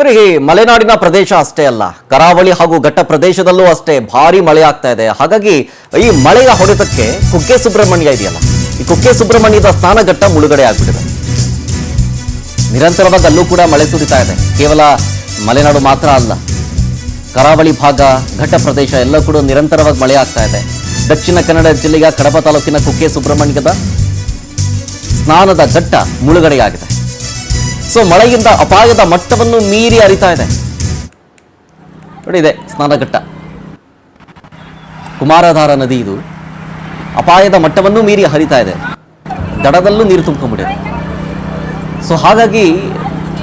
ಬರೀ ಮಲೆನಾಡಿನ ಪ್ರದೇಶ ಅಷ್ಟೇ ಅಲ್ಲ, ಕರಾವಳಿ ಹಾಗೂ ಘಟ್ಟ ಪ್ರದೇಶದಲ್ಲೂ ಅಷ್ಟೇ ಭಾರಿ ಮಳೆ ಆಗ್ತಾ ಇದೆ. ಹಾಗಾಗಿ ಈ ಮಳೆಯ ಹೊಡೆತಕ್ಕೆ ಕುಕ್ಕೆ ಸುಬ್ರಹ್ಮಣ್ಯ ಇದೆಯಲ್ಲ, ಈ ಕುಕ್ಕೆ ಸುಬ್ರಹ್ಮಣ್ಯದ ಸ್ನಾನಘಟ್ಟ ಮುಳುಗಡೆ ಆಗ್ಬಿಟ್ಟಿದೆ. ನಿರಂತರವಾಗಿ ಅಲ್ಲೂ ಕೂಡ ಮಳೆ ಸುರಿತಾ ಇದೆ. ಕೇವಲ ಮಲೆನಾಡು ಮಾತ್ರ ಅಲ್ಲ, ಕರಾವಳಿ ಭಾಗ, ಘಟ್ಟ ಪ್ರದೇಶ ಎಲ್ಲ ಕೂಡ ನಿರಂತರವಾಗಿ ಮಳೆ ಆಗ್ತಾ ಇದೆ. ದಕ್ಷಿಣ ಕನ್ನಡ ಜಿಲ್ಲೆಯ ಕಡಬ ತಾಲೂಕಿನ ಕುಕ್ಕೆ ಸುಬ್ರಹ್ಮಣ್ಯದ ಸ್ನಾನದ ಘಟ್ಟ ಮುಳುಗಡೆಯಾಗಿದೆ. ಸೊ ಮಳೆಯಿಂದ ಅಪಾಯದ ಮಟ್ಟವನ್ನು ಮೀರಿ ಹರಿತಾ ಇದೆ. ನೋಡಿ, ಇದೆ ಸ್ನಾನಘಟ್ಟ, ಕುಮಾರಧಾರ ನದಿ. ಇದು ಅಪಾಯದ ಮಟ್ಟವನ್ನು ಮೀರಿ ಹರಿತಾ ಇದೆ. ದಡದಲ್ಲೂ ನೀರು ತುಂಬಿಕೊಂಡಿದೆ. ಸೊ ಹಾಗಾಗಿ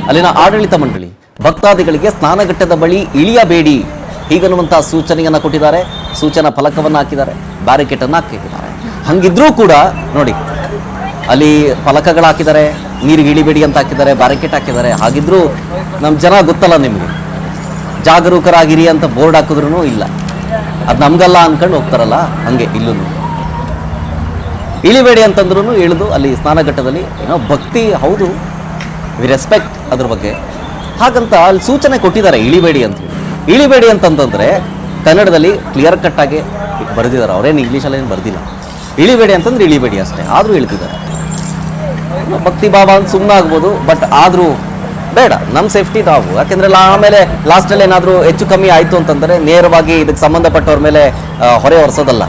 ಅಲ್ಲಿನ ಆಡಳಿತ ಮಂಡಳಿ ಭಕ್ತಾದಿಗಳಿಗೆ ಸ್ನಾನಘಟ್ಟದ ಬಳಿ ಇಳಿಯಬೇಡಿ ಹೀಗನ್ನುವಂತಹ ಸೂಚನೆಯನ್ನು ಕೊಟ್ಟಿದ್ದಾರೆ. ಸೂಚನಾ ಫಲಕವನ್ನು ಹಾಕಿದ್ದಾರೆ, ಬ್ಯಾರಿಕೇಡ್ ಅನ್ನು ಹಾಕಿದ್ದಾರೆ. ಹಂಗಿದ್ರೂ ಕೂಡ ನೋಡಿ, ಅಲ್ಲಿ ಫಲಕಗಳು ಹಾಕಿದ್ದಾರೆ, ನೀರಿಗೆ ಇಳಿಬೇಡಿ ಅಂತ ಹಾಕಿದ್ದಾರೆ, ಬ್ಯಾರಿಕೇಡ್ ಹಾಕಿದ್ದಾರೆ. ಹಾಗಿದ್ರೂ ನಮ್ಮ ಜನ ಗೊತ್ತಲ್ಲ ನಿಮಗೆ, ಜಾಗರೂಕರಾಗಿರಿ ಅಂತ ಬೋರ್ಡ್ ಹಾಕಿದ್ರೂ ಇಲ್ಲ, ಅದು ನಮ್ಗಲ್ಲ ಅನ್ಕೊಂಡು ಹೋಗ್ತಾರಲ್ಲ, ಹಂಗೆ ಇಲ್ಲೂ ಇಳಿಬೇಡಿ ಅಂತಂದ್ರೂ ಇಳಿದು ಅಲ್ಲಿ ಸ್ನಾನಘಟ್ಟದಲ್ಲಿ ಏನೋ ಭಕ್ತಿ, ಹೌದು, ವಿ ರೆಸ್ಪೆಕ್ಟ್ ಅದ್ರ ಬಗ್ಗೆ. ಹಾಗಂತ ಅಲ್ಲಿ ಸೂಚನೆ ಕೊಟ್ಟಿದ್ದಾರೆ ಇಳಿಬೇಡಿ ಅಂತ. ಇಳಿಬೇಡಿ ಅಂತಂತಂದ್ರೆ ಕನ್ನಡದಲ್ಲಿ ಕ್ಲಿಯರ್ ಕಟ್ ಆಗಿ ಬರೆದಿದ್ದಾರೆ. ಅವರೇನು ಇಂಗ್ಲೀಷಲ್ಲಿ ಏನು ಬರ್ದಿಲ್ಲ. ಇಳಿಬೇಡಿ ಅಂತಂದ್ರೆ ಇಳಿಬೇಡಿ ಅಷ್ಟೇ, ಆದರೂ ಇಳ್ತಿದ್ದಾರೆ. ಭಕ್ತಿ ಭಾವ ಅಂತ ಸುಮ್ಮನೆ ಆಗ್ಬೋದು, ಬಟ್ ಆದರೂ ಬೇಡ, ನಮ್ಮ ಸೇಫ್ಟಿ ನಾವು. ಯಾಕೆಂದ್ರೆ ಆಮೇಲೆ ಲಾಸ್ಟಲ್ಲಿ ಏನಾದರೂ ಹೆಚ್ಚು ಕಮ್ಮಿ ಆಯಿತು ಅಂತಂದರೆ ನೇರವಾಗಿ ಇದಕ್ಕೆ ಸಂಬಂಧಪಟ್ಟವ್ರ ಮೇಲೆ ಹೊರೆ ಹೊರಿಸೋದಲ್ಲ.